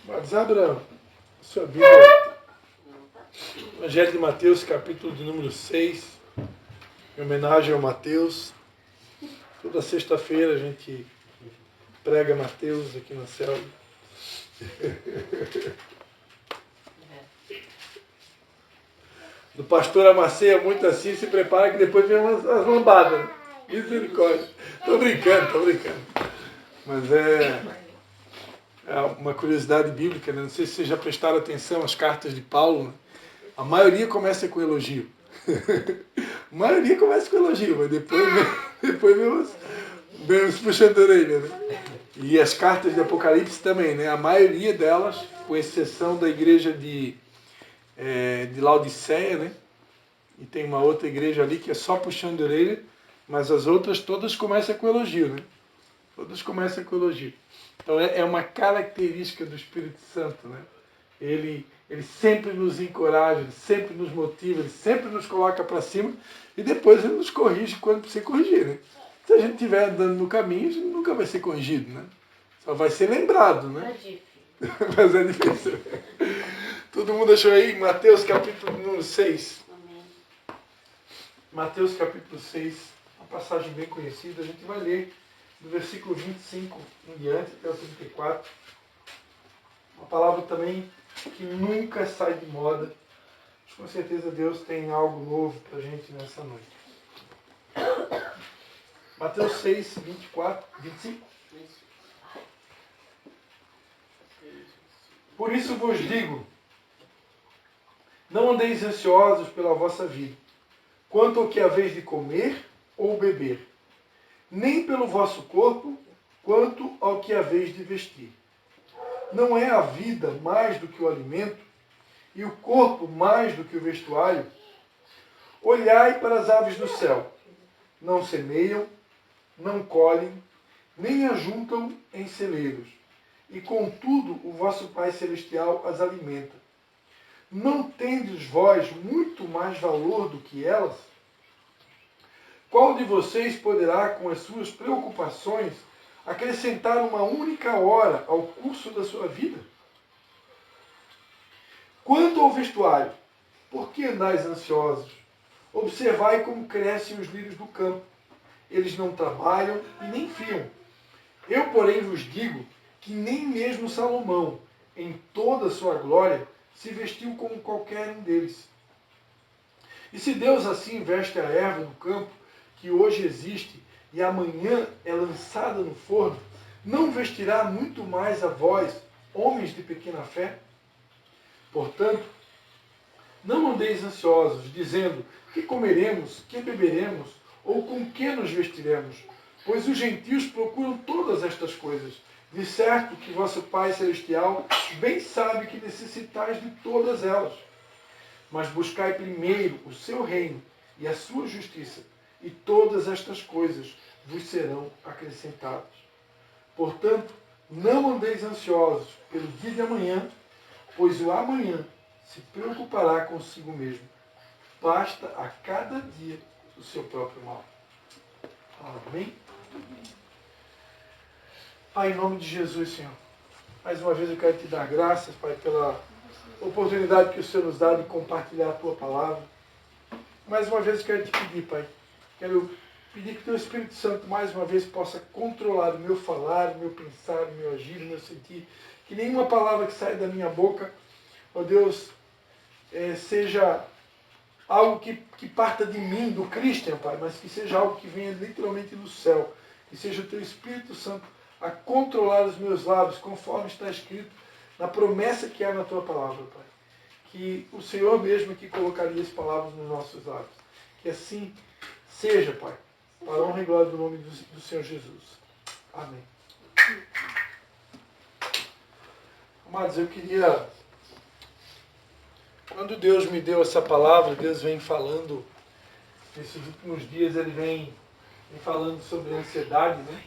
Mas abra sua Bíblia, Evangelho de Mateus, capítulo de número 6, em homenagem ao Mateus. Toda sexta-feira a gente prega Mateus aqui na célula. Do pastor Amaceia muito assim, se prepara que depois vem umas lambadas. Misericórdia. Tô brincando. Mas é uma curiosidade bíblica, né? Não sei se vocês já prestaram atenção às cartas de Paulo, né? A maioria começa com elogio. A maioria começa com elogio, mas depois vem os puxando a orelha, né? E as cartas de Apocalipse também, né? A maioria delas, com exceção da igreja de Laodiceia, né? E tem uma outra igreja ali que é só puxando a orelha, mas as outras todas começam com elogio, né? Todas começam com elogio. Então é uma característica do Espírito Santo, né? Ele sempre nos encoraja, ele sempre nos motiva, ele sempre nos coloca para cima e depois ele nos corrige quando precisa corrigir, né? Se a gente estiver andando no caminho, a gente nunca vai ser corrigido, né? Só vai ser lembrado, né? Mas é difícil. Todo mundo achou aí? Mateus capítulo número 6. Mateus capítulo 6, uma passagem bem conhecida. A gente vai ler do versículo 25 em diante até o 34. Uma palavra também que nunca sai de moda. Mas com certeza Deus tem algo novo para a gente nessa noite. Mateus 6, 24, 25. Por isso vos digo, não andeis ansiosos pela vossa vida, quanto ao que haveis de comer ou beber, nem pelo vosso corpo, quanto ao que haveis de vestir. Não é a vida mais do que o alimento, e o corpo mais do que o vestuário? Olhai para as aves do céu, não semeiam, não colhem, nem ajuntam em celeiros, e contudo o vosso Pai Celestial as alimenta. Não tendes vós muito mais valor do que elas? Qual de vocês poderá, com as suas preocupações, acrescentar uma única hora ao curso da sua vida? Quanto ao vestuário, por que andais ansiosos? Observai como crescem os lírios do campo. Eles não trabalham e nem fiam. Eu, porém, vos digo que nem mesmo Salomão, em toda a sua glória, se vestiu como qualquer um deles. E se Deus assim veste a erva do campo, que hoje existe e amanhã é lançada no forno, não vestirá muito mais a vós, homens de pequena fé? Portanto, não andeis ansiosos, dizendo, que comeremos, que beberemos, ou com que nos vestiremos? Pois os gentios procuram todas estas coisas. De certo que vosso Pai Celestial bem sabe que necessitais de todas elas. Mas buscai primeiro o seu reino e a sua justiça, e todas estas coisas vos serão acrescentadas. Portanto, não andeis ansiosos pelo dia de amanhã, pois o amanhã se preocupará consigo mesmo. Basta a cada dia o seu próprio mal. Amém? Pai, em nome de Jesus, Senhor, mais uma vez eu quero te dar graças, Pai, pela oportunidade que o Senhor nos dá de compartilhar a Tua palavra. Mais uma vez eu quero te pedir, Pai, quero pedir que o Teu Espírito Santo mais uma vez possa controlar o meu falar, o meu pensar, o meu agir, o meu sentir, que nenhuma palavra que saia da minha boca, ó Deus, seja algo que parta de mim, do Christian, Pai, mas que seja algo que venha literalmente do céu, que seja o Teu Espírito Santo a controlar os meus lábios, conforme está escrito na promessa que há na Tua palavra, Pai. Que o Senhor mesmo que colocaria as palavras nos nossos lábios. Que assim seja, Pai, para a honra e glória do nome do Senhor Jesus. Amém. Amados, eu queria... Quando Deus me deu essa palavra, Deus vem falando, nesses últimos dias ele vem falando sobre ansiedade, né?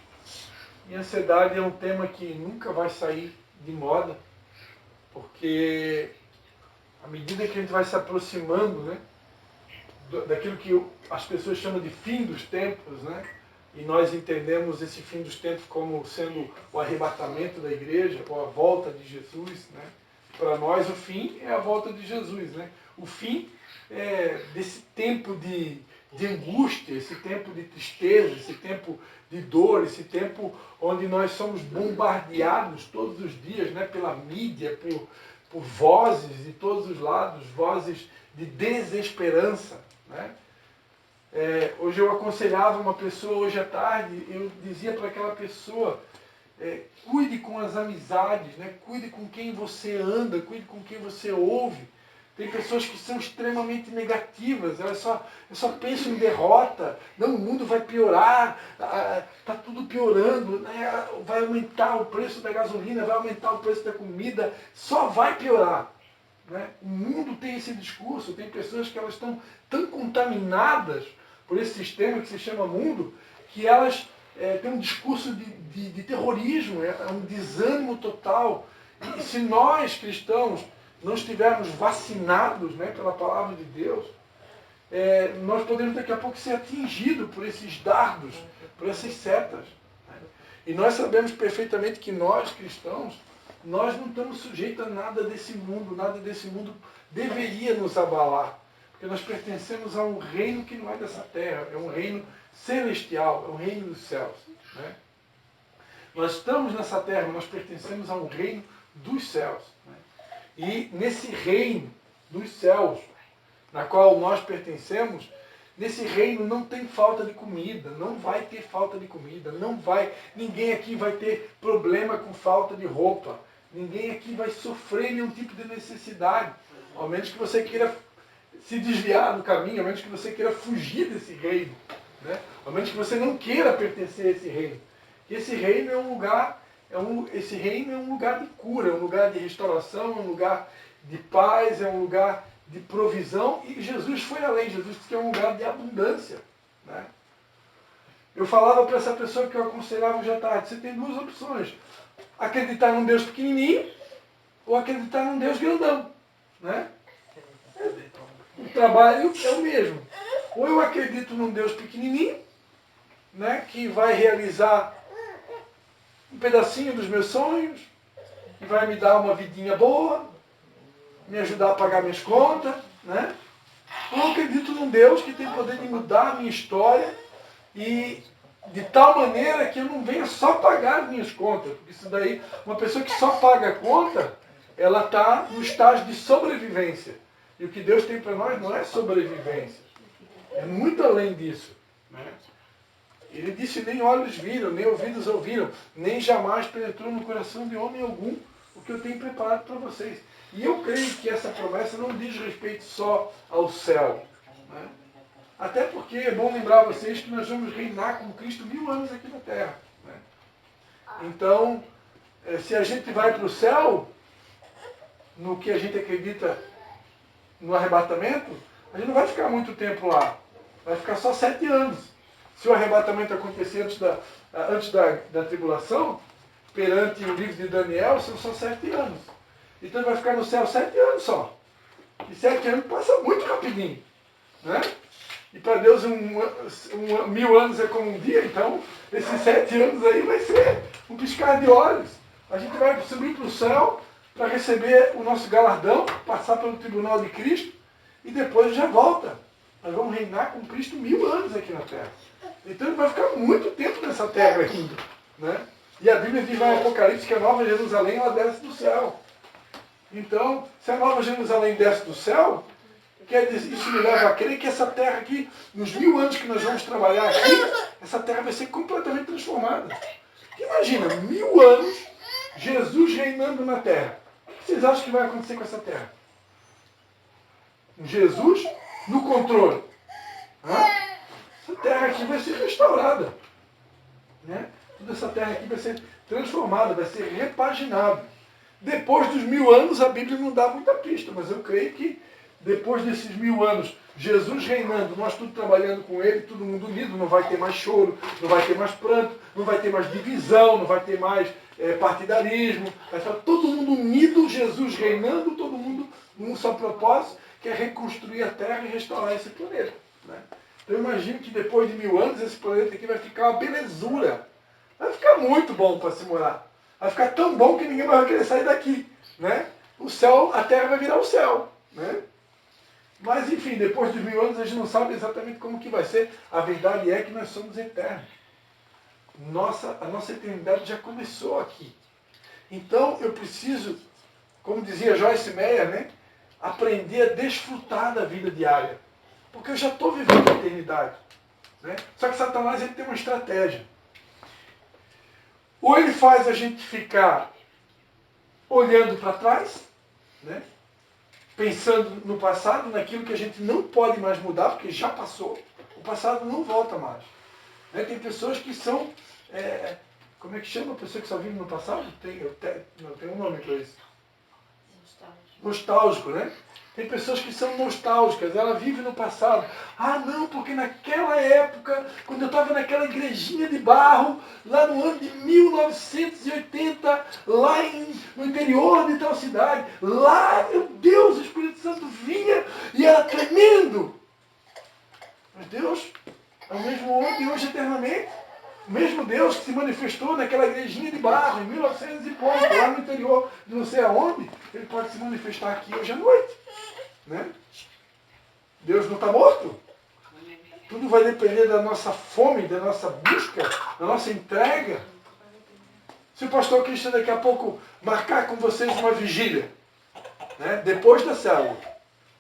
E ansiedade é um tema que nunca vai sair de moda, porque à medida que a gente vai se aproximando, né, daquilo que as pessoas chamam de fim dos tempos, né, e nós entendemos esse fim dos tempos como sendo o arrebatamento da igreja, ou a volta de Jesus, né? Para nós o fim é a volta de Jesus, né? O fim desse tempo de angústia, esse tempo de tristeza, esse tempo de dor, esse tempo onde nós somos bombardeados todos os dias, né? Pela mídia, por vozes de todos os lados, vozes de desesperança, né? Hoje eu aconselhava uma pessoa, hoje à tarde, eu dizia para aquela pessoa, cuide com as amizades, né? Cuide com quem você anda, cuide com quem você ouve. Tem pessoas que são extremamente negativas, elas só pensam em derrota, não, o mundo vai piorar, está tudo piorando, né? Vai aumentar o preço da gasolina, vai aumentar o preço da comida, só vai piorar. Né? O mundo tem esse discurso, tem pessoas que elas estão tão contaminadas por esse sistema que se chama mundo, que elas têm um discurso de terrorismo, é um desânimo total. E se nós, cristãos, não estivermos vacinados, né, pela palavra de Deus, nós podemos daqui a pouco ser atingidos por esses dardos, por essas setas. Né? E nós sabemos perfeitamente que nós, cristãos, nós não estamos sujeitos a nada desse mundo deveria nos abalar. Porque nós pertencemos a um reino que não é dessa terra, é um reino celestial, é um reino dos céus. Né? Nós estamos nessa terra, nós pertencemos a um reino dos céus. Né? E nesse reino dos céus, na qual nós pertencemos, nesse reino não tem falta de comida, não vai ter falta de comida, ninguém aqui vai ter problema com falta de roupa, ninguém aqui vai sofrer nenhum tipo de necessidade, ao menos que você queira se desviar do caminho, ao menos que você queira fugir desse reino, né? Ao menos que você não queira pertencer a esse reino. Esse reino é um lugar, esse reino é um lugar de cura, é um lugar de restauração, é um lugar de paz, é um lugar de provisão, e Jesus foi além, Jesus disse que é um lugar de abundância. Né? Eu falava para essa pessoa que eu aconselhava hoje à tarde, você tem duas opções, acreditar num Deus pequenininho, ou acreditar num Deus grandão. Né? O trabalho é o mesmo. Ou eu acredito num Deus pequenininho, né, que vai realizar um pedacinho dos meus sonhos, que vai me dar uma vidinha boa, me ajudar a pagar minhas contas, né? Ou eu acredito num Deus que tem poder de mudar a minha história e de tal maneira que eu não venha só pagar as minhas contas, porque isso daí, uma pessoa que só paga a conta, ela está no estágio de sobrevivência. E o que Deus tem para nós não é sobrevivência. É muito além disso. Né? Ele disse, nem olhos viram, nem ouvidos ouviram, nem jamais penetrou no coração de homem algum o que eu tenho preparado para vocês. E eu creio que essa promessa não diz respeito só ao céu. Né? Até porque é bom lembrar a vocês que nós vamos reinar com Cristo 1000 anos aqui na Terra. Né? Então, se a gente vai para o céu, no que a gente acredita no arrebatamento, a gente não vai ficar muito tempo lá. Vai ficar só 7 anos. Se o arrebatamento acontecer antes da tribulação, perante o livro de Daniel, são só 7 anos. Então ele vai ficar no céu 7 anos só. E 7 anos passa muito rapidinho. Né? E para Deus 1000 anos é como um dia, então esses 7 anos aí vai ser um piscar de olhos. A gente vai subir para o céu para receber o nosso galardão, passar pelo tribunal de Cristo e depois já volta. Nós vamos reinar com Cristo 1000 anos aqui na Terra. Então ele vai ficar muito tempo nessa terra ainda. Né? E a Bíblia diz lá em Apocalipse que a Nova Jerusalém ela desce do céu. Então, se a Nova Jerusalém desce do céu, quer dizer, isso me leva a crer que essa terra aqui, nos 1000 anos que nós vamos trabalhar aqui, essa terra vai ser completamente transformada. Imagina, 1000 anos, Jesus reinando na terra. O que vocês acham que vai acontecer com essa terra? Jesus no controle. Essa terra aqui vai ser restaurada. Né? Toda essa terra aqui vai ser transformada, vai ser repaginada. Depois dos 1000 anos, a Bíblia não dá muita pista, mas eu creio que depois desses 1000 anos, Jesus reinando, nós tudo trabalhando com Ele, todo mundo unido, não vai ter mais choro, não vai ter mais pranto, não vai ter mais divisão, não vai ter mais partidarismo, vai estar todo mundo unido, Jesus reinando, todo mundo num só propósito, que é reconstruir a Terra e restaurar esse planeta. Né? Então eu imagino que depois de 1000 anos esse planeta aqui vai ficar uma belezura. Vai ficar muito bom para se morar. Vai ficar tão bom que ninguém vai querer sair daqui, né? O céu, a Terra vai virar o céu, né? Mas enfim, depois de 1000 anos a gente não sabe exatamente como que vai ser. A verdade é que nós somos eternos. A nossa eternidade já começou aqui. Então eu preciso, como dizia Joyce Meyer, né, aprender a desfrutar da vida diária. Porque eu já estou vivendo a eternidade. Né? Só que Satanás ele tem uma estratégia. Ou ele faz a gente ficar olhando para trás, né? Pensando no passado, naquilo que a gente não pode mais mudar, porque já passou. O passado não volta mais. Né? Tem pessoas que são... como é que chama a pessoa que só vive no passado? Tem um nome para isso. Nostálgico, né? Tem pessoas que são nostálgicas, ela vive no passado. Ah, não, porque naquela época, quando eu estava naquela igrejinha de barro, lá no ano de 1980, lá no interior de tal cidade, lá, meu Deus, o Espírito Santo vinha e era tremendo. Mas Deus é o mesmo ontem e hoje eternamente. O mesmo Deus que se manifestou naquela igrejinha de barro, em 1900 e pouco, lá no interior de não sei aonde, ele pode se manifestar aqui hoje à noite. Né? Deus não está morto. Tudo vai depender da nossa fome, da nossa busca, da nossa entrega. Se o pastor Cristian daqui a pouco marcar com vocês uma vigília, né? Depois da célula.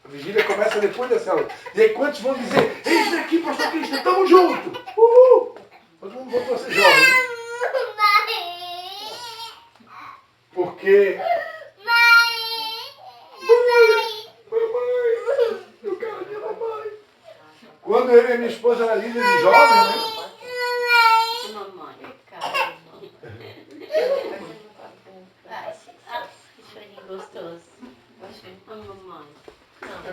A vigília começa depois da célula. E aí quantos vão dizer, eis aqui, pastor Cristian, estamos juntos. Uhul! Todo mundo voltou a ser jovem. Né? Porque... Quando eu e minha esposa era líder de jovem, né? Mamãe, que chorinho gostoso. Mamãe.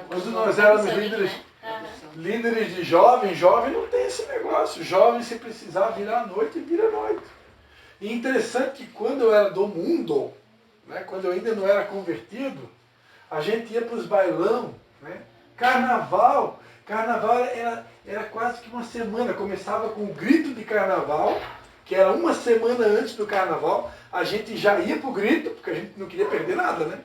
Quando nós éramos líderes de jovem não tem esse negócio. Jovem, se precisar virar à noite, vira à noite. E interessante que quando eu era do mundo, né, quando eu ainda não era convertido, a gente ia para os bailão, né? Carnaval era quase que uma semana. Começava com o grito de carnaval, que era uma semana antes do carnaval. A gente já ia para o grito, porque a gente não queria perder nada, né?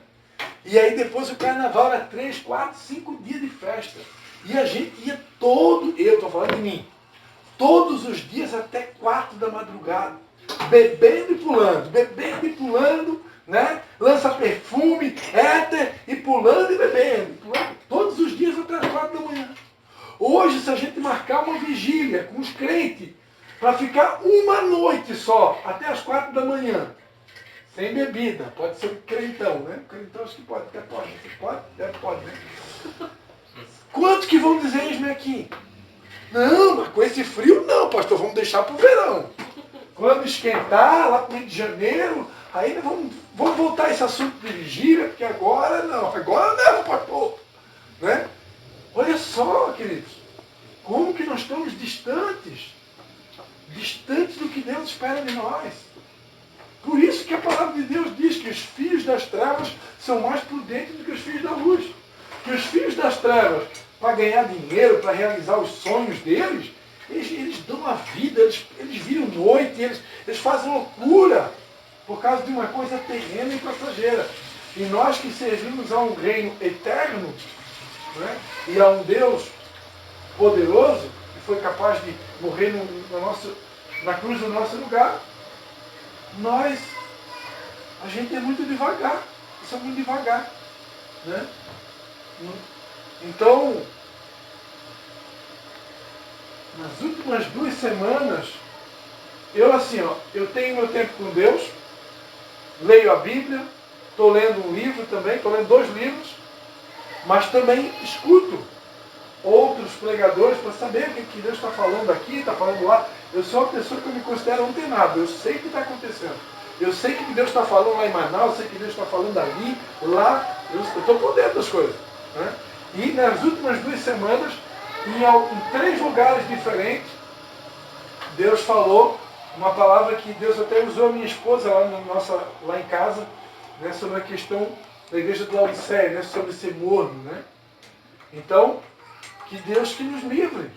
E aí depois o carnaval era 3, 4, 5 dias de festa. E a gente ia eu estou falando de mim, todos os dias até 4 da madrugada. Bebendo e pulando, né? Lança perfume, éter, e pulando e bebendo. Todos os dias até as 4 da manhã. Hoje, se a gente marcar uma vigília com os crentes, para ficar uma noite só, até as 4 da manhã, sem bebida, pode ser um crentão, né? Crentão acho que pode, até pode. Pode? Deve, pode, né? Quantos que vão dizer isso aqui? Não, mas com esse frio não, pastor, vamos deixar para o verão. Quando esquentar, lá para o Rio de Janeiro, aí vamos voltar a esse assunto de vigília, porque agora não, pastor. Né? Olha só, queridos, como que nós estamos distantes do que Deus espera de nós. Por isso que a palavra de Deus diz que os filhos das trevas são mais prudentes do que os filhos da luz. Que os filhos das trevas, para ganhar dinheiro, para realizar os sonhos deles, eles dão a vida, eles viram noite, eles fazem loucura por causa de uma coisa terrena e passageira. E nós que servimos a um reino eterno, né, e a um Deus poderoso, que foi capaz de morrer na cruz do nosso lugar, a gente é muito devagar, isso é muito devagar. Né? Então, nas últimas 2 semanas, eu tenho meu tempo com Deus, leio a Bíblia, estou lendo um livro também, estou lendo 2 livros, mas também escuto outros pregadores para saber o que Deus está falando aqui, está falando lá. Eu sou uma pessoa que eu me considero antenado, eu sei o que está acontecendo. Eu sei que Deus está falando lá em Manaus, eu sei que Deus está falando ali, lá, eu estou por dentro das coisas. Né? E nas últimas 2 semanas, em 3 lugares diferentes, Deus falou uma palavra que Deus até usou a minha esposa lá em casa, né, sobre a questão da igreja de Laodiceia, né, sobre ser morno. Né? Então, que Deus que nos livre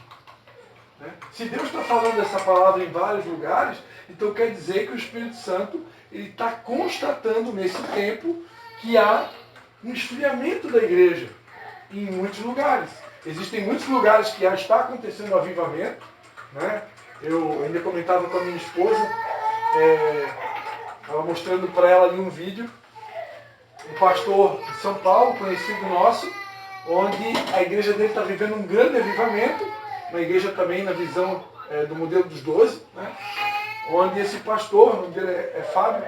Né? Se Deus está falando essa palavra em vários lugares, então quer dizer que o Espírito Santo está constatando nesse tempo que há um esfriamento da igreja em muitos lugares. Existem muitos lugares que já está acontecendo um avivamento. Né? Eu ainda comentava com a minha esposa, estava mostrando para ela ali um vídeo, um pastor de São Paulo, conhecido nosso, onde a igreja dele está vivendo um grande avivamento, uma igreja também na visão do modelo dos 12, né? Onde esse pastor, o nome dele é Fábio,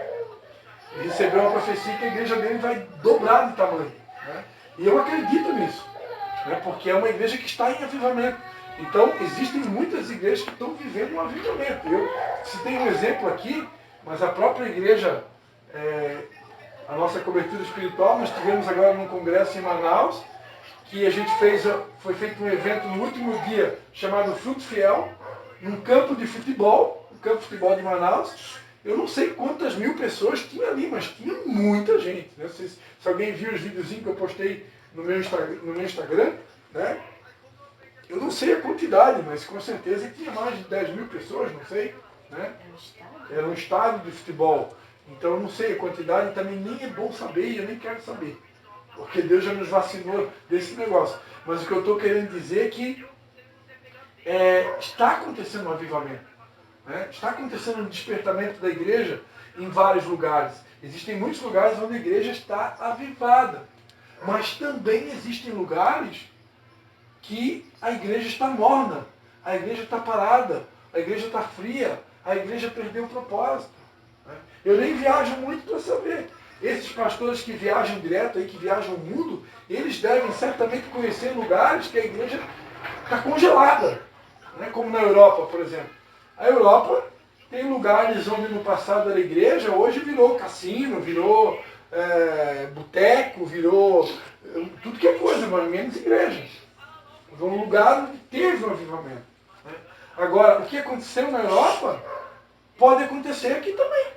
recebeu uma profecia que a igreja dele vai dobrar de tamanho. Né? E eu acredito nisso, né? Porque é uma igreja que está em avivamento. Então, existem muitas igrejas que estão vivendo um avivamento. Eu citei um exemplo aqui, mas a própria igreja, a nossa cobertura espiritual, nós tivemos agora num congresso em Manaus, que a gente foi feito um evento no último dia, chamado Fruto Fiel, num campo de futebol, o campo de futebol de Manaus. Eu não sei quantas mil pessoas tinha ali, mas tinha muita gente. Né? Se alguém viu os videozinhos que eu postei no meu Instagram, né? Eu não sei a quantidade, mas com certeza tinha mais de 10 mil pessoas, não sei. Né? Era um estádio de futebol. Então eu não sei a quantidade, também nem é bom saber e eu nem quero saber. Porque Deus já nos vacinou desse negócio. Mas o que eu estou querendo dizer é que está acontecendo um avivamento. Né? Está acontecendo um despertamento da igreja em vários lugares. Existem muitos lugares onde a igreja está avivada. Mas também existem lugares que a igreja está morna, a igreja está parada, a igreja está fria, a igreja perdeu o propósito. Né? Eu nem viajo muito para saber. Esses pastores que viajam direto, aí, que viajam o mundo, eles devem certamente conhecer lugares que a igreja está congelada. Né? Como na Europa, por exemplo. A Europa tem lugares onde no passado era igreja, hoje virou cassino, virou boteco, virou tudo que é coisa, mas menos igreja. Um lugar onde teve um avivamento. Né? Agora, o que aconteceu na Europa pode acontecer aqui também.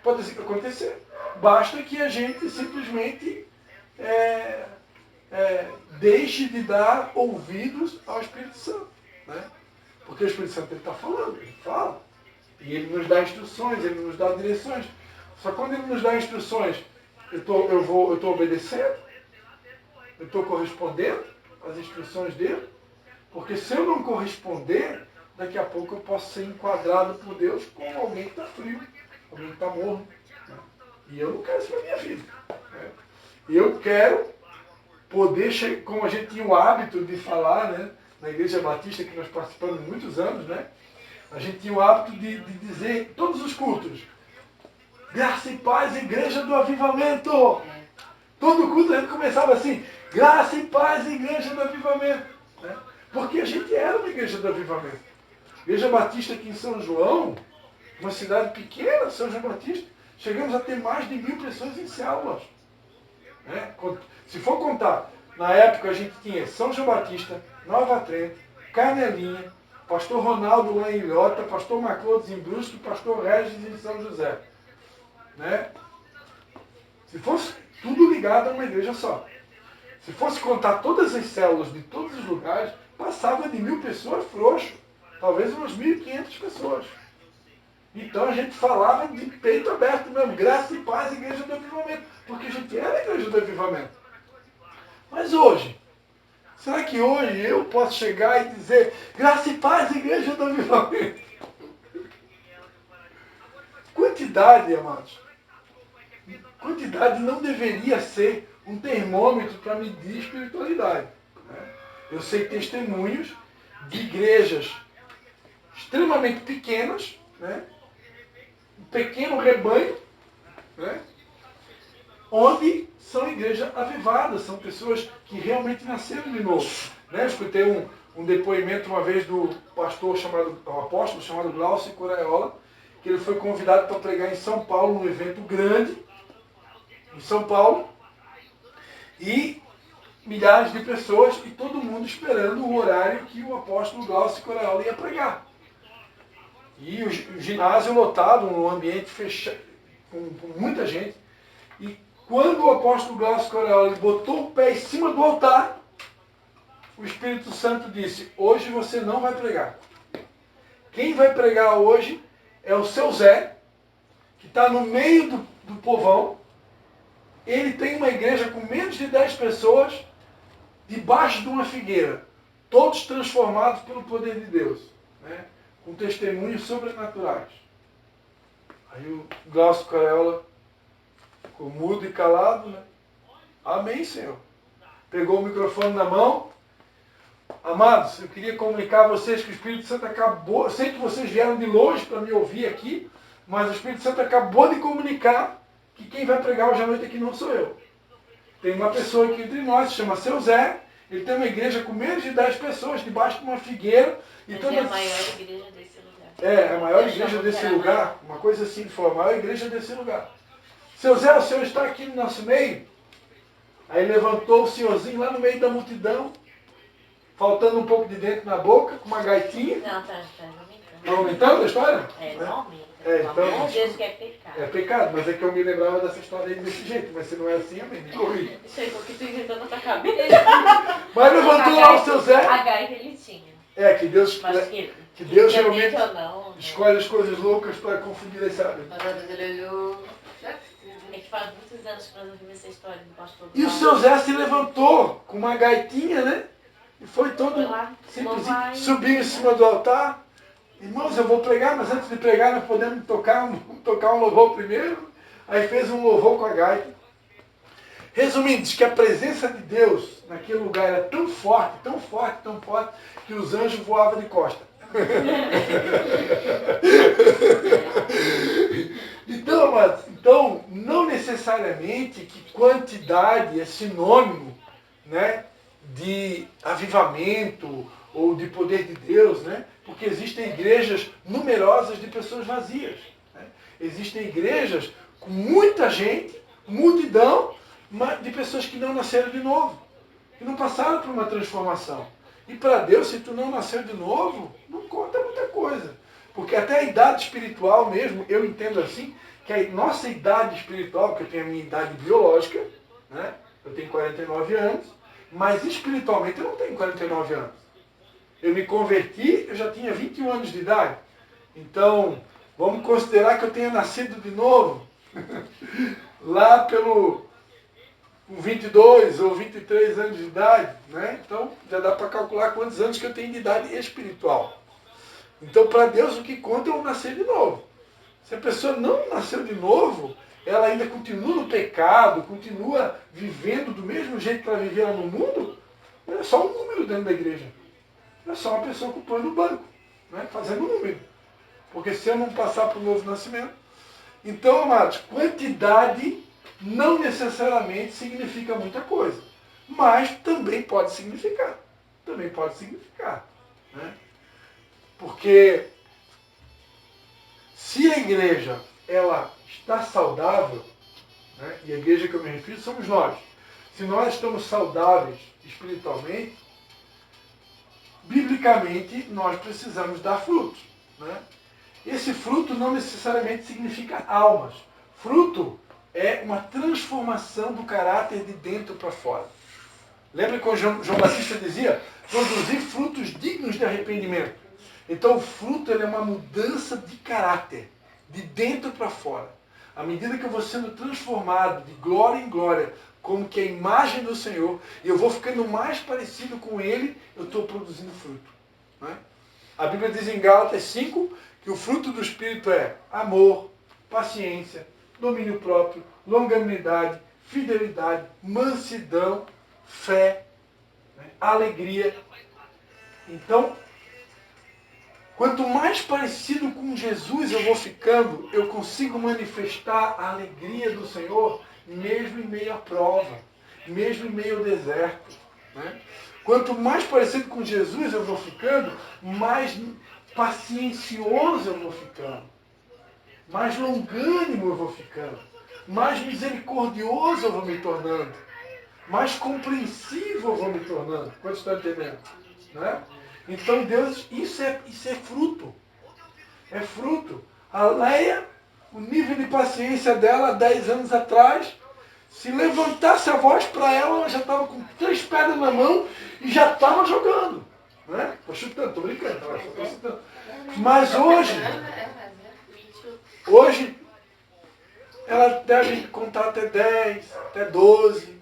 Pode acontecer. Basta que a gente simplesmente deixe de dar ouvidos ao Espírito Santo. Né? Porque o Espírito Santo está falando, ele fala. E ele nos dá instruções, ele nos dá direções. Só quando ele nos dá instruções, eu estou obedecendo, eu estou correspondendo às instruções dele. Porque se eu não corresponder, daqui a pouco eu posso ser enquadrado por Deus como alguém que está frio, alguém que está morno. Né? E eu não quero isso para a minha vida. Né? Eu quero poder, como a gente tinha o hábito de falar, né, na Igreja Batista, que nós participamos muitos anos, né, a gente tinha o hábito de dizer todos os cultos: graça e paz, Igreja do Avivamento. Todo culto a gente começava assim: graça e paz, Igreja do Avivamento. Né? Porque a gente era uma igreja do avivamento. Igreja Batista aqui em São João, uma cidade pequena, São João Batista, chegamos a ter mais de 1000 pessoas em células. Né? Se for contar, na época a gente tinha São João Batista, Nova Trento, Canelinha, Pastor Ronaldo lá em Ilhota, Pastor Maclodes em Brusque, Pastor Regis em São José. Né? Se fosse tudo ligado a uma igreja só. Se fosse contar todas as células de todos os lugares, passava de 1000 pessoas frouxo. Talvez umas 1500 pessoas. Então a gente falava de peito aberto mesmo. Graça e paz, Igreja do Avivamento. Porque a gente era a Igreja do Avivamento. Mas hoje, será que hoje eu posso chegar e dizer: graça e paz, Igreja do Avivamento? Quantidade, amados. Quantidade não deveria ser um termômetro para medir espiritualidade. Né? Eu sei testemunhos de igrejas extremamente pequenas, né? Um pequeno rebanho, né? Onde são igrejas avivadas, são pessoas que realmente nasceram de novo. Né? Eu escutei um depoimento uma vez do pastor o apóstolo chamado Glaucio Coraiola, que ele foi convidado para pregar em São Paulo, num evento grande, em São Paulo, e milhares de pessoas e todo mundo esperando o horário que o apóstolo Glaucio Coraiola ia pregar. E o ginásio lotado, um ambiente fechado, com muita gente. E quando o apóstolo Glaucio Coraiola botou o pé em cima do altar, o Espírito Santo disse: hoje você não vai pregar. Quem vai pregar hoje é o seu Zé, que está no meio do povão. Ele tem uma igreja com menos de 10 pessoas, debaixo de uma figueira. Todos transformados pelo poder de Deus, né? Com testemunhos sobrenaturais. Aí o Glaucio Caiola ficou mudo e calado, né? Amém, Senhor. Pegou o microfone na mão. Amados, eu queria comunicar a vocês que o Espírito Santo acabou... Eu sei que vocês vieram de longe para me ouvir aqui, mas o Espírito Santo acabou de comunicar que quem vai pregar hoje à noite aqui não sou eu. Tem uma pessoa aqui entre nós, se chama Seu Zé. Ele tem uma igreja com menos de 10 pessoas, debaixo de uma figueira. Mas então, é a maior igreja desse lugar. É, a maior igreja desse lugar. Uma coisa assim, foi a maior igreja desse lugar. Seu Zé, o senhor está aqui no nosso meio? Aí levantou o senhorzinho lá no meio da multidão, faltando um pouco de dentro na boca, com uma gaitinha. Não, tá aumentando. Está aumentando a história? Não aumenta. É, Pelo então, amor de Deus, que é pecado. É pecado, mas é que eu me lembrava dessa história aí desse jeito. Mas se não é assim, amém. Corri. Chegou que tu inventou na tua cabeça. Mas levantou lá o seu Zé. A gaita ele tinha. É, que Deus, Mas que Deus realmente ou não, né? escolhe as coisas loucas para confundir as sábias. É que faz muitos anos que nós ouvimos essa história do pastor. E o seu Zé se levantou com uma gaitinha, né? E foi todo Foi lá, simplesinho. Subiu em cima do altar. Irmãos, eu vou pregar, mas antes de pregar nós podemos tocar um louvor primeiro. Aí fez um louvor com a gaita. Resumindo, diz que a presença de Deus naquele lugar era tão forte, tão forte, tão forte, que os anjos voavam de costa. Então, não necessariamente que quantidade é sinônimo, né, de avivamento ou de poder de Deus, né? Porque existem igrejas numerosas de pessoas vazias. Né? Existem igrejas com muita gente, multidão, mas de pessoas que não nasceram de novo, que não passaram por uma transformação. E para Deus, se tu não nasceu de novo, não conta muita coisa. Porque até a idade espiritual mesmo, eu entendo assim, que a nossa idade espiritual, porque eu tenho a minha idade biológica, né? Eu tenho 49 anos, mas espiritualmente eu não tenho 49 anos. Eu me converti, eu já tinha 21 anos de idade. Então, vamos considerar que eu tenha nascido de novo, lá pelo... com 22 ou 23 anos de idade, né? Então já dá para calcular quantos anos que eu tenho de idade espiritual. Então para Deus o que conta é eu nascer de novo. Se a pessoa não nasceu de novo, ela ainda continua no pecado, continua vivendo do mesmo jeito que ela vivia no mundo, é só um número dentro da igreja. É só uma pessoa ocupando o banco, né? Fazendo um número. Porque se eu não passar para o novo nascimento... Então, amados, quantidade não necessariamente significa muita coisa, mas também pode significar. Também pode significar. Né? Porque se a igreja ela está saudável, né, e a igreja que eu me refiro somos nós, se nós estamos saudáveis espiritualmente, biblicamente nós precisamos dar frutos. Né? Esse fruto não necessariamente significa almas. Fruto é uma transformação do caráter de dentro para fora. Lembra quando João Batista dizia? Produzir frutos dignos de arrependimento. Então o fruto é uma mudança de caráter, de dentro para fora. À medida que eu vou sendo transformado de glória em glória, como que a imagem do Senhor, e eu vou ficando mais parecido com Ele, eu estou produzindo fruto. Né? A Bíblia diz em Gálatas 5 que o fruto do Espírito é amor, paciência, domínio próprio, longanimidade, fidelidade, mansidão, fé, né, alegria. Então, quanto mais parecido com Jesus eu vou ficando, eu consigo manifestar a alegria do Senhor, mesmo em meio à prova, mesmo em meio ao deserto. Né? Quanto mais parecido com Jesus eu vou ficando, mais paciencioso eu vou ficando, mais longânimo eu vou ficando, mais misericordioso eu vou me tornando, mais compreensivo eu vou me tornando. Quanto está entendendo? Né? Então Deus, isso é fruto. É fruto. A Leia, o nível de paciência dela 10 anos atrás, se levantasse a voz para ela, ela já estava com 3 pedras na mão e já estava jogando. Né? Estou chutando, estou brincando. Tá? Tô chutando. Mas hoje, ela deve contar até 10, até 12,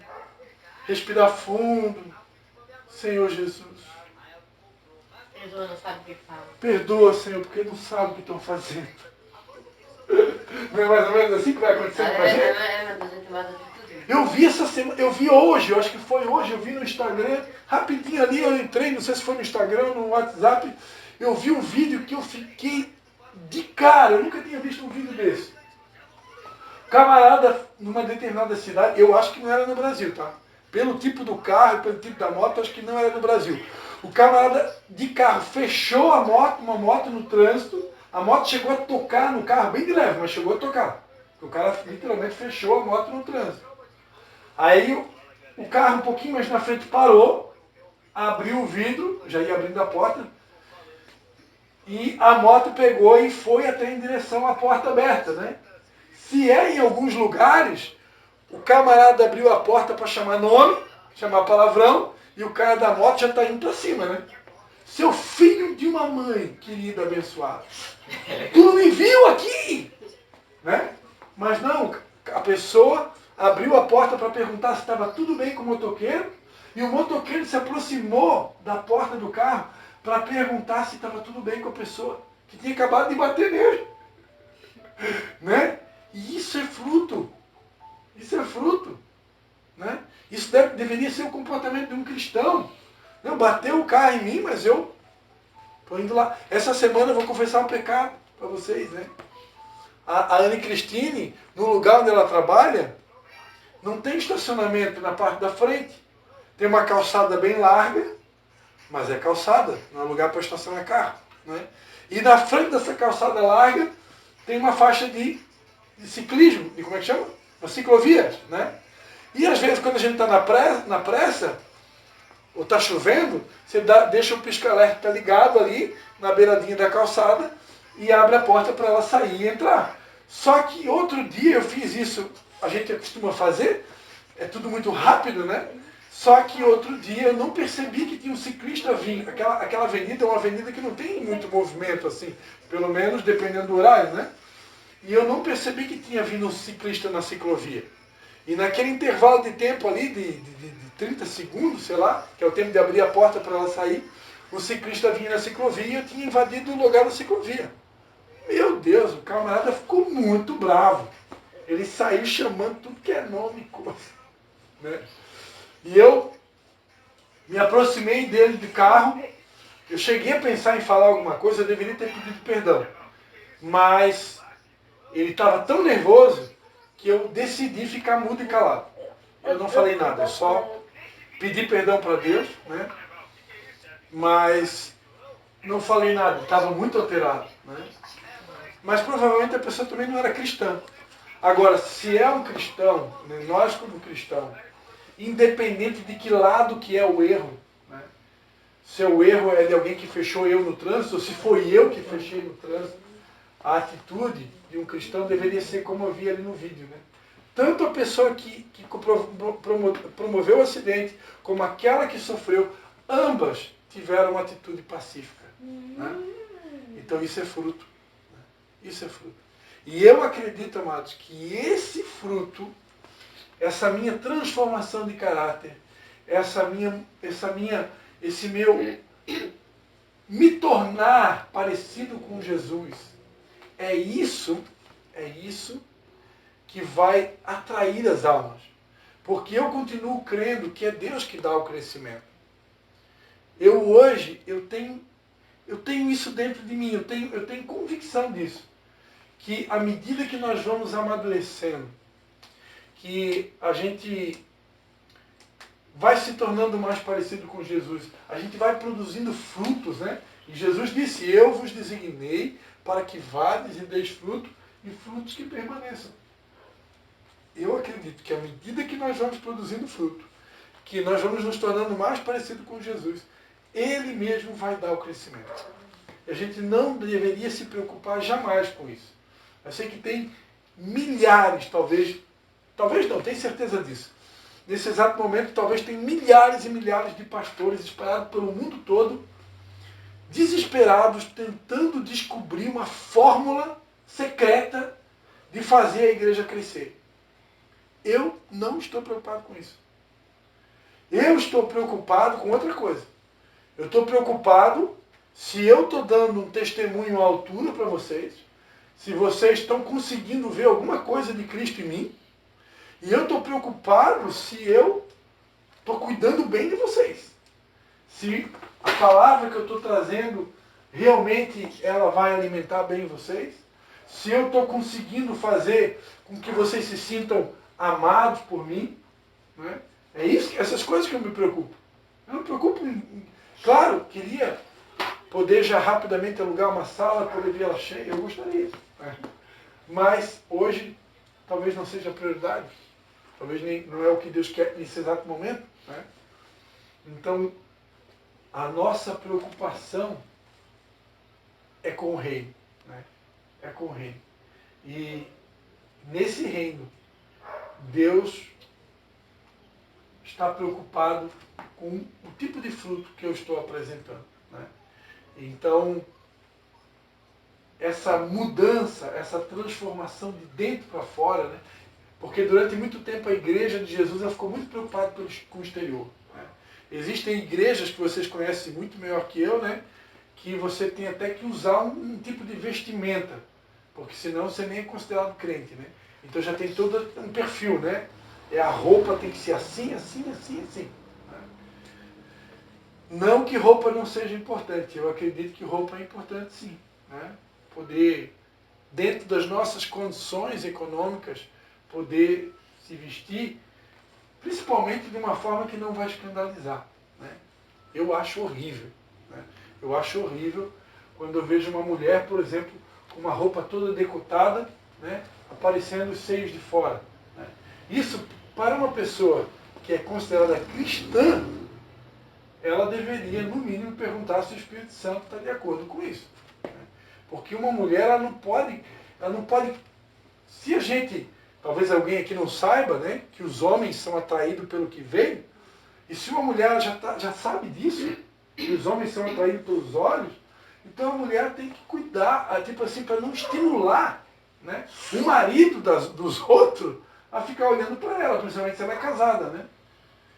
respirar fundo. Senhor Jesus. Perdoa, não sabe o que fala. Perdoa, Senhor, porque não sabe o que estão fazendo. Não é mais ou menos assim que vai acontecendo com a gente? Eu vi essa semana, eu vi hoje, eu acho que foi hoje, eu vi no Instagram, rapidinho ali, eu entrei, não sei se foi no Instagram ou no WhatsApp, eu vi um vídeo que eu fiquei de cara, eu nunca tinha visto um vídeo desse. Camarada, numa determinada cidade, eu acho que não era no Brasil, tá? Pelo tipo do carro, pelo tipo da moto, acho que não era no Brasil. O camarada de carro fechou a moto, uma moto no trânsito, a moto chegou a tocar no carro, bem de leve, mas chegou a tocar. O cara literalmente fechou a moto no trânsito. Aí o carro um pouquinho mais na frente parou, abriu o vidro, já ia abrindo a porta, e a moto pegou e foi até em direção à porta aberta, né? Se é em alguns lugares, o camarada abriu a porta para chamar nome, chamar palavrão, e o cara da moto já está indo para cima, né? Seu filho de uma mãe, querido abençoado, tu não me viu aqui? Né? Mas não, a pessoa abriu a porta para perguntar se estava tudo bem com o motoqueiro, e o motoqueiro se aproximou da porta do carro para perguntar se estava tudo bem com a pessoa que tinha acabado de bater nele. Né? E isso é fruto. Isso é fruto. Né? Isso deveria ser o comportamento de um cristão. Não, bateu o carro em mim, mas eu estou indo lá. Essa semana eu vou confessar um pecado para vocês. Né? A Anne Cristine, no lugar onde ela trabalha, não tem estacionamento na parte da frente. Tem uma calçada bem larga, mas é calçada, não é lugar para estacionar carro. Né? E na frente dessa calçada larga tem uma faixa de ciclismo, de como é que chama? Uma ciclovia. Né? E às vezes quando a gente está na pressa, ou está chovendo, você deixa o pisca-alerta tá ligado ali, na beiradinha da calçada, e abre a porta para ela sair e entrar. Só que outro dia eu fiz isso, a gente costuma fazer, é tudo muito rápido, né? Só que outro dia eu não percebi que tinha um ciclista vindo. Aquela avenida é uma avenida que não tem muito movimento, assim, pelo menos dependendo do horário, né? E eu não percebi que tinha vindo um ciclista na ciclovia. E naquele intervalo de tempo ali, de 30 segundos, sei lá, que é o tempo de abrir a porta para ela sair, o ciclista vinha na ciclovia e eu tinha invadido o lugar da ciclovia. Meu Deus, o camarada ficou muito bravo. Ele saiu chamando tudo que é nome e coisa. Né? E eu me aproximei dele de carro. Eu cheguei a pensar em falar alguma coisa, eu deveria ter pedido perdão. Mas ele estava tão nervoso que eu decidi ficar mudo e calado. Eu não falei nada, eu só pedi perdão para Deus, né? Mas não falei nada, estava muito alterado. Né? Mas provavelmente a pessoa também não era cristã. Agora, se é um cristão, né, nós como cristãos, independente de que lado que é o erro, né? Se o erro é de alguém que fechou eu no trânsito, ou se foi eu que fechei no trânsito, a atitude de um cristão deveria ser como eu vi ali no vídeo. Né? Tanto a pessoa que promoveu o acidente, como aquela que sofreu, ambas tiveram uma atitude pacífica. Né? Então isso é fruto. Né? Isso é fruto. E eu acredito, amados, que esse fruto, essa minha transformação de caráter, esse meu me tornar parecido com Jesus, é isso que vai atrair as almas. Porque eu continuo crendo que é Deus que dá o crescimento. Eu tenho isso dentro de mim, eu tenho convicção disso. Que à medida que nós vamos amadurecendo, que a gente vai se tornando mais parecido com Jesus, a gente vai produzindo frutos, né? E Jesus disse, eu vos designei para que vades e deis fruto, e frutos que permaneçam. Eu acredito que à medida que nós vamos produzindo fruto, que nós vamos nos tornando mais parecido com Jesus, Ele mesmo vai dar o crescimento. E a gente não deveria se preocupar jamais com isso. Eu sei que tem milhares, talvez não, tenho certeza disso. Nesse exato momento, talvez tem milhares e milhares de pastores espalhados pelo mundo todo desesperados tentando descobrir uma fórmula secreta de fazer a igreja crescer. Eu não estou preocupado com isso. Eu estou preocupado com outra coisa. Eu estou preocupado se eu estou dando um testemunho à altura para vocês, se vocês estão conseguindo ver alguma coisa de Cristo em mim, e eu estou preocupado se eu estou cuidando bem de vocês. Se a palavra que eu estou trazendo, realmente ela vai alimentar bem vocês. Se eu estou conseguindo fazer com que vocês se sintam amados por mim. Né? É isso, essas coisas que eu me preocupo. Eu não me preocupo Claro, queria poder já rapidamente alugar uma sala, poder ver ela cheia, eu gostaria. Né? Mas hoje talvez não seja a prioridade. Talvez não é o que Deus quer nesse exato momento. Né? Então, a nossa preocupação é com o reino. Né? É com o reino. E nesse reino, Deus está preocupado com o tipo de fruto que eu estou apresentando. Né? Então, essa mudança, essa transformação de dentro para fora, né? Porque durante muito tempo a igreja de Jesus ela ficou muito preocupada com o exterior. Né? Existem igrejas que vocês conhecem muito melhor que eu, né? Que você tem até que usar um tipo de vestimenta, porque senão você nem é considerado crente. Né? Então já tem todo um perfil, né? A roupa tem que ser assim, assim, assim, assim. Né? Não que roupa não seja importante, eu acredito que roupa é importante sim. Né? Poder, dentro das nossas condições econômicas, poder se vestir, principalmente de uma forma que não vai escandalizar. Né? Eu acho horrível. Né? Eu acho horrível quando eu vejo uma mulher, por exemplo, com uma roupa toda decotada, né? Aparecendo os seios de fora. Né? Isso, para uma pessoa que é considerada cristã, ela deveria, no mínimo, perguntar se o Espírito Santo está de acordo com isso. Né? Porque uma mulher, ela não pode... Se a gente, talvez alguém aqui não saiba, né, que os homens são atraídos pelo que veio, e se uma mulher já sabe disso, que os homens são atraídos pelos olhos, então a mulher tem que cuidar, tipo assim, para não estimular, né, o marido dos outros a ficar olhando para ela, principalmente se ela é casada. Né?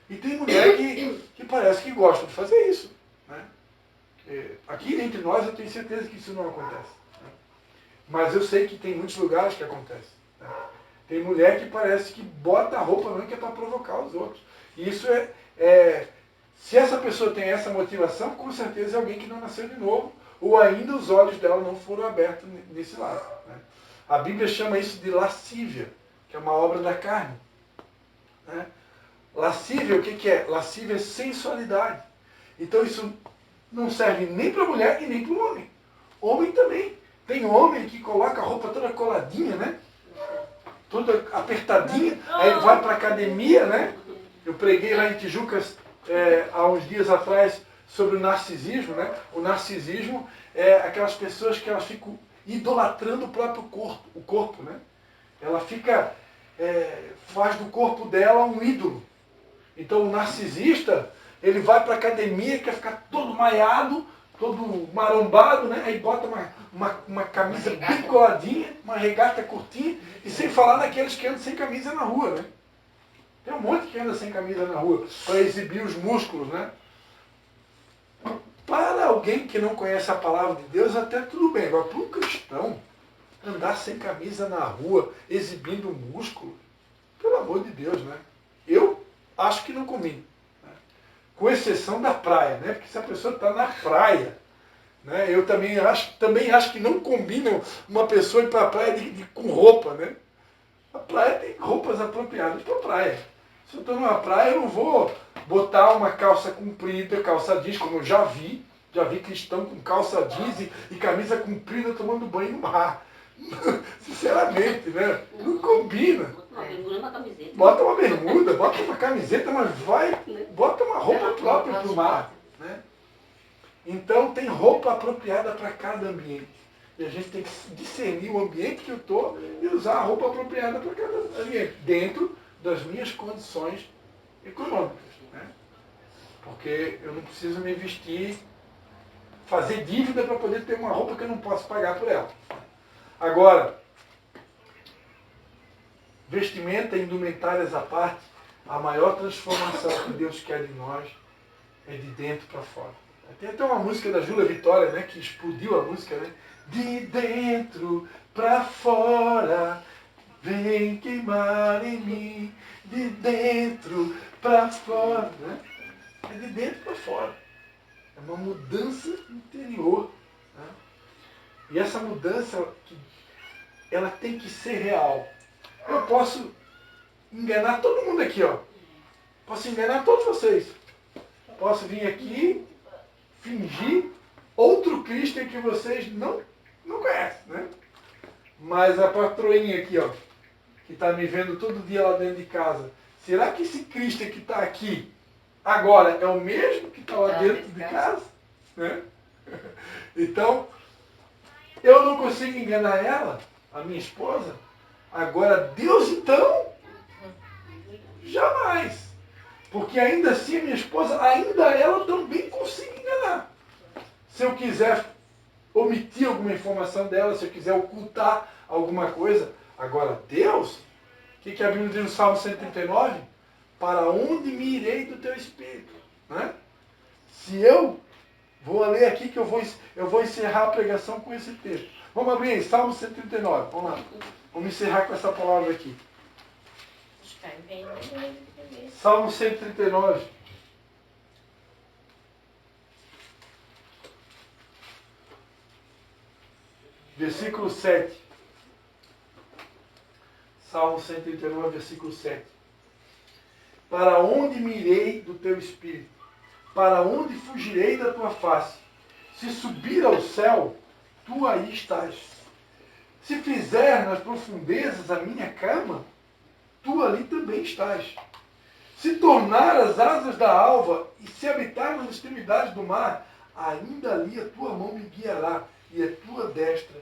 E tem mulher que parece que gosta de fazer isso. Né? Aqui entre nós eu tenho certeza que isso não acontece. Né? Mas eu sei que tem muitos lugares que acontece. Né? Tem mulher que parece que bota a roupa não que é para provocar os outros. E isso se essa pessoa tem essa motivação, com certeza é alguém que não nasceu de novo, ou ainda os olhos dela não foram abertos nesse lado. Né? A Bíblia chama isso de lascívia, que é uma obra da carne. Né? Lascívia, o que é? Lascívia é sensualidade. Então isso não serve nem para a mulher e nem para o homem. Homem também. Tem homem que coloca a roupa toda coladinha, né? Toda apertadinha, aí ele vai para a academia, né? Eu preguei lá em Tijucas há uns dias atrás sobre o narcisismo, né? O narcisismo é aquelas pessoas que elas ficam idolatrando o próprio corpo, né? Ela fica, faz do corpo dela um ídolo. Então o narcisista, ele vai para a academia, quer ficar todo maiado, todo marombado, né? Aí bota uma camisa bem coladinha, uma regata curtinha, e sem falar naqueles que andam sem camisa na rua, né? Tem um monte que anda sem camisa na rua, para exibir os músculos, né? Para alguém que não conhece a palavra de Deus, até tudo bem. Agora, para um cristão, andar sem camisa na rua, exibindo músculo, pelo amor de Deus, né? Eu acho que não combina. Né? Com exceção da praia, né? Porque se a pessoa está na praia, né? Eu também acho que não combina uma pessoa ir para a praia com roupa, né? A praia tem roupas apropriadas para a praia. Se eu estou numa praia, eu não vou botar uma calça comprida, calça jeans, como eu já vi cristão com calça jeans e camisa comprida tomando banho no mar. Sinceramente, né? Não combina. Bota uma bermuda, bota uma camiseta, mas bota uma roupa própria para o mar. Né? Então tem roupa apropriada para cada ambiente. E a gente tem que discernir o ambiente que eu estou e usar a roupa apropriada para cada ambiente, dentro das minhas condições econômicas. Né? Porque eu não preciso me vestir fazer dívida para poder ter uma roupa que eu não posso pagar por ela. Agora, vestimenta e indumentárias à parte, a maior transformação que Deus quer de nós é de dentro para fora. Tem até uma música da Júlia Vitória, né, que explodiu a música, né? De dentro para fora, vem queimar em mim, de dentro para fora. Né? É de dentro para fora. É uma mudança interior. Né? E essa mudança, ela tem que ser real. Eu posso enganar todo mundo aqui, ó. Posso enganar todos vocês. Posso vir aqui, fingir outro Cristo que vocês não conhecem, né? Mas a patroinha aqui, ó, que está me vendo todo dia lá dentro de casa, será que esse Cristo que está aqui agora é o mesmo que está lá dentro de casa? Né? Então, eu não consigo enganar ela, a minha esposa. Agora, Deus então, jamais. Porque ainda assim a minha esposa, ainda ela também consigo enganar. Se eu quiser omitir alguma informação dela, se eu quiser ocultar alguma coisa. Agora, Deus, o que a Bíblia diz no Salmo 139? Para onde me irei do teu espírito? Né? Se eu vou ler aqui que eu vou encerrar a pregação com esse texto. Vamos abrir aí, Salmo 139. Vamos lá. Vamos encerrar com essa palavra aqui. Salmo 139. Versículo 7. Salmo 139, versículo 7. Para onde me irei do teu espírito? Para onde fugirei da tua face? Se subir ao céu, tu aí estás. Se fizer nas profundezas a minha cama, tu ali também estás. Se tornar as asas da alva e se habitar nas extremidades do mar, ainda ali a tua mão me guiará e a tua destra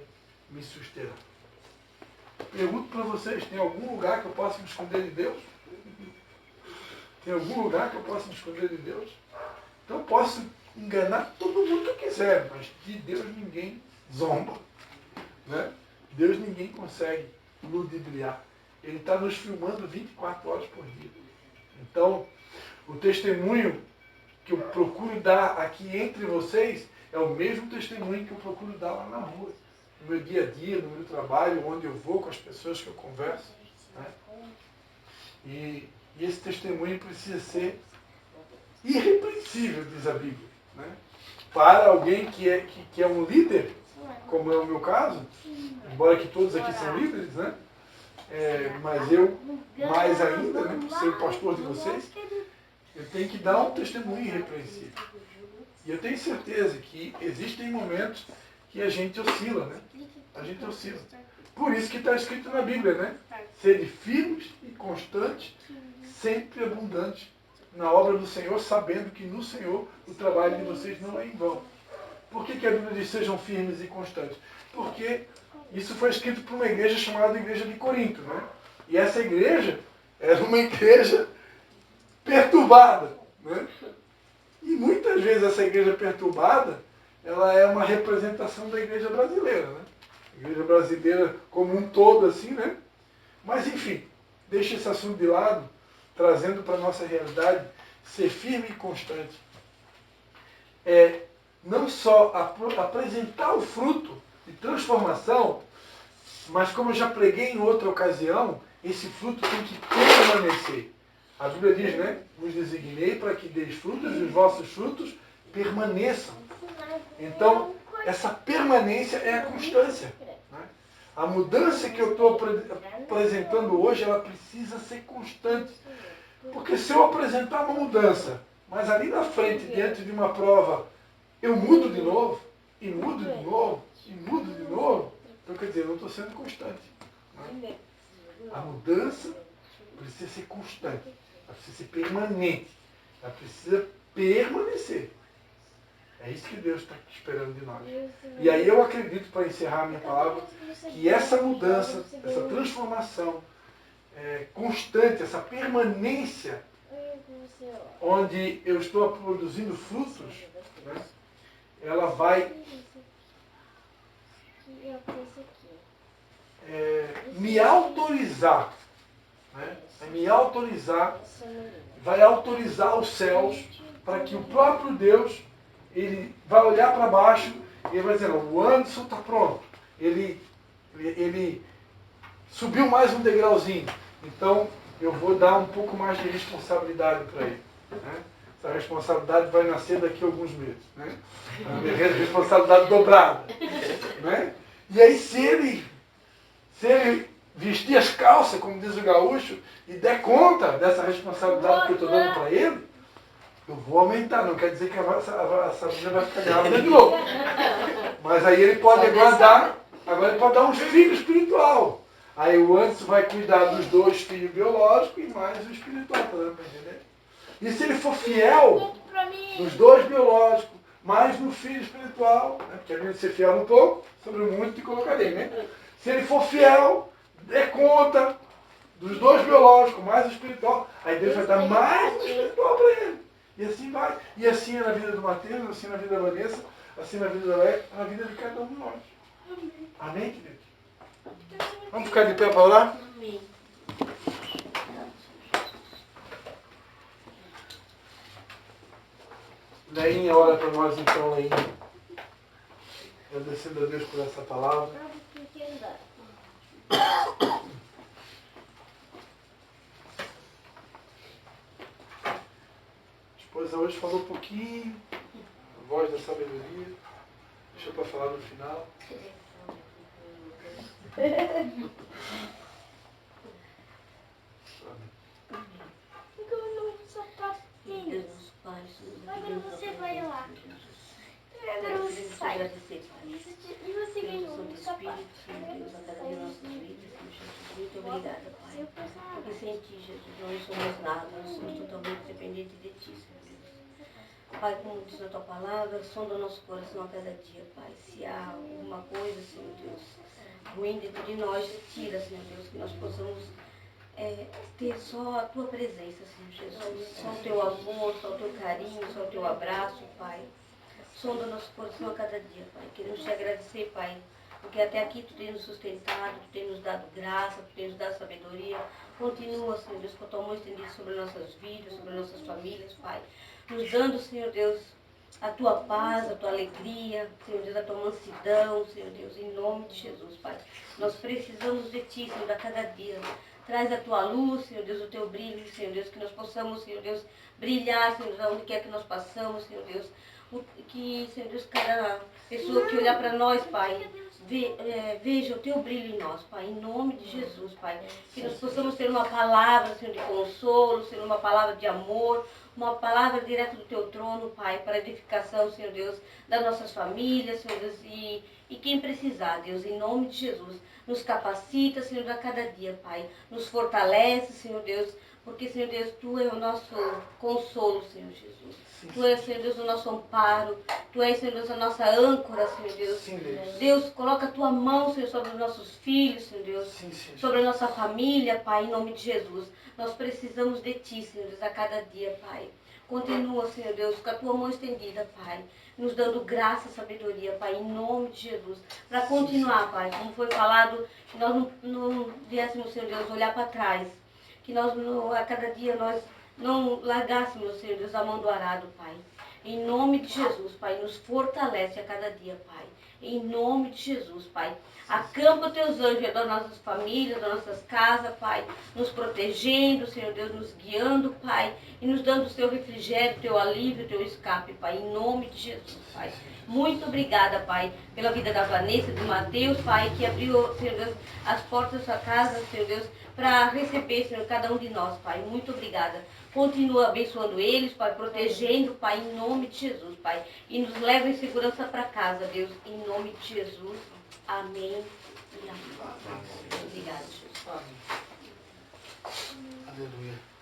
me susterá. Pergunto para vocês, tem algum lugar que eu possa me esconder de Deus? Tem algum lugar que eu possa me esconder de Deus? Então eu posso enganar todo mundo que eu quiser, mas de Deus ninguém zomba. Né? Deus ninguém consegue ludibriar. Ele está nos filmando 24 horas por dia. Então, o testemunho que eu procuro dar aqui entre vocês é o mesmo testemunho que eu procuro dar lá na rua. No meu dia a dia, no meu trabalho, onde eu vou, com as pessoas que eu converso. Né? E esse testemunho precisa ser irrepreensível, diz a Bíblia. Né? Para alguém que é um líder, como é o meu caso, embora que todos aqui são líderes, né? Mas eu, mais ainda, né, por ser o pastor de vocês, eu tenho que dar um testemunho irrepreensível. E eu tenho certeza que existem momentos que a gente oscila, né? A gente oscila. Por isso que está escrito na Bíblia, né? Sede firmes e constantes, sempre abundantes na obra do Senhor, sabendo que no Senhor o trabalho de vocês não é em vão. Por que a Bíblia diz sejam firmes e constantes? Porque isso foi escrito por uma igreja chamada Igreja de Corinto, né? E essa igreja era uma igreja perturbada, né? E muitas vezes essa igreja perturbada, ela é uma representação da igreja brasileira, né? A igreja brasileira como um todo, assim, né? Mas enfim, deixa esse assunto de lado, trazendo para a nossa realidade, ser firme e constante. Não só apresentar o fruto de transformação, mas como eu já preguei em outra ocasião, esse fruto tem que permanecer. A Bíblia diz, né? Vos designei para que deis frutos e os vossos frutos permaneçam. Então, essa permanência é a constância. Né? A mudança que eu estou apresentando hoje, ela precisa ser constante. Porque se eu apresentar uma mudança, mas ali na frente, diante de uma prova, eu mudo de novo, e mudo de novo, e mudo de novo, então quer dizer, eu não estou sendo constante. Né? A mudança precisa ser constante, ela precisa ser permanente, ela precisa permanecer. É isso que Deus está esperando de nós. E aí eu acredito, para encerrar a minha palavra, que essa mudança, essa transformação constante, essa permanência, onde eu estou produzindo frutos, né, ela vai me autorizar, né? Vai me autorizar, vai autorizar os céus para que o próprio Deus, ele vai olhar para baixo e ele vai dizer, não, o Anderson está pronto. Ele subiu mais um degrauzinho. Então, eu vou dar um pouco mais de responsabilidade para ele. Né? Essa responsabilidade vai nascer daqui a alguns meses. Né? A minha responsabilidade dobrada. Né? E aí, se ele vestir as calças, como diz o gaúcho, e der conta dessa responsabilidade que eu estou dando para ele, eu vou aumentar. Não quer dizer que a Sabrina vai ficar grávida de novo. Mas aí ele pode agora ele pode dar uns filhos espiritual. Aí o Anderson vai cuidar dos 2 filhos biológicos e mais o espiritual, tá dando para entender? E se ele for fiel nos 2 biológicos, mais no filho espiritual, né? Porque a gente ser fiel no pouco, sobre o muito te colocarei, né? Se ele for fiel, dê conta dos 2 biológicos, mais o espiritual, aí Deus vai dar mais o espiritual para ele. E assim vai. E assim é na vida do Mateus, assim na vida da Vanessa, assim na vida da Leia, na vida de cada um de nós. Amém, querido? Vamos ficar de pé para orar? Amém. Leinha, ora para nós então, Leinha. Agradecendo a Deus por essa palavra. A esposa hoje falou um pouquinho, a voz da sabedoria. Deixa para falar no final. Agora você vai lá. Agora você sai. E você ganhou um sapato. Deus, a cada dia nossas vidas, muito obrigada, Pai. Porque sem Ti, Jesus, nós não somos nada, nós somos totalmente dependentes de Ti, Senhor Deus. Pai, como diz a Tua palavra, sonda o nosso coração a cada dia, Pai. Se há alguma coisa, Senhor Deus, ruim dentro de nós, tira, Senhor Deus, que nós possamos ter só a Tua presença, Senhor Jesus. Só o Teu amor, só o Teu carinho, só o Teu abraço, Pai. Sonda o nosso coração a cada dia, Pai. Queremos Te agradecer, Pai, porque até aqui Tu tem nos sustentado, Tu tem nos dado graça, Tu tem nos dado sabedoria. Continua, Senhor Deus, com a Tua mão estendida sobre nossas vidas, sobre nossas famílias, Pai. Nos dando, Senhor Deus, a Tua paz, a Tua alegria, Senhor Deus, a Tua mansidão, Senhor Deus, em nome de Jesus, Pai. Nós precisamos de Ti, Senhor, a cada dia. Traz a Tua luz, Senhor Deus, o Teu brilho, Senhor Deus, que nós possamos, Senhor Deus, brilhar, Senhor Deus, aonde quer que nós passamos, Senhor Deus. Que, Senhor Deus, cada pessoa que olhar para nós, Pai, veja o Teu brilho em nós, Pai, em nome de Jesus, Pai. Que nós possamos ter uma palavra, Senhor, de consolo, Senhor, uma palavra de amor, uma palavra direto do Teu trono, Pai, para edificação, Senhor Deus, das nossas famílias, Senhor Deus, e quem precisar, Deus, em nome de Jesus. Nos capacita, Senhor, a cada dia, Pai. Nos fortalece, Senhor Deus, porque, Senhor Deus, Tu é o nosso consolo, Senhor Jesus. Tu és, Senhor Deus, o nosso amparo. Tu és, Senhor Deus, a nossa âncora, Senhor Deus. Sim, Deus. Deus, coloca a Tua mão, Senhor, sobre os nossos filhos, Senhor Deus. Sim, sim. Sobre a nossa família, Pai, em nome de Jesus. Nós precisamos de Ti, Senhor Deus, a cada dia, Pai. Continua, Senhor Deus, com a Tua mão estendida, Pai. Nos dando graça e sabedoria, Pai, em nome de Jesus. Para continuar, Pai, como foi falado, que nós não viéssemos, Senhor Deus, olhar para trás. Que nós, a cada dia, nós não largássemos, Senhor Deus, a mão do arado, Pai. Em nome de Jesus, Pai, nos fortalece a cada dia, Pai. Em nome de Jesus, Pai. Acampa Teus anjos das nossas famílias, das nossas casas, Pai. Nos protegendo, Senhor Deus, nos guiando, Pai. E nos dando o Teu refrigério, Teu alívio, Teu escape, Pai. Em nome de Jesus, Pai. Muito obrigada, Pai, pela vida da Vanessa, do Mateus, Pai, que abriu, Senhor Deus, as portas da sua casa, Senhor Deus, para receber, Senhor, cada um de nós, Pai. Muito obrigada. Continua abençoando eles, Pai, protegendo, Pai, em nome de Jesus, Pai. E nos leva em segurança para casa, Deus, em nome de Jesus. Amém e amém. Obrigada, Jesus. Amém. Aleluia.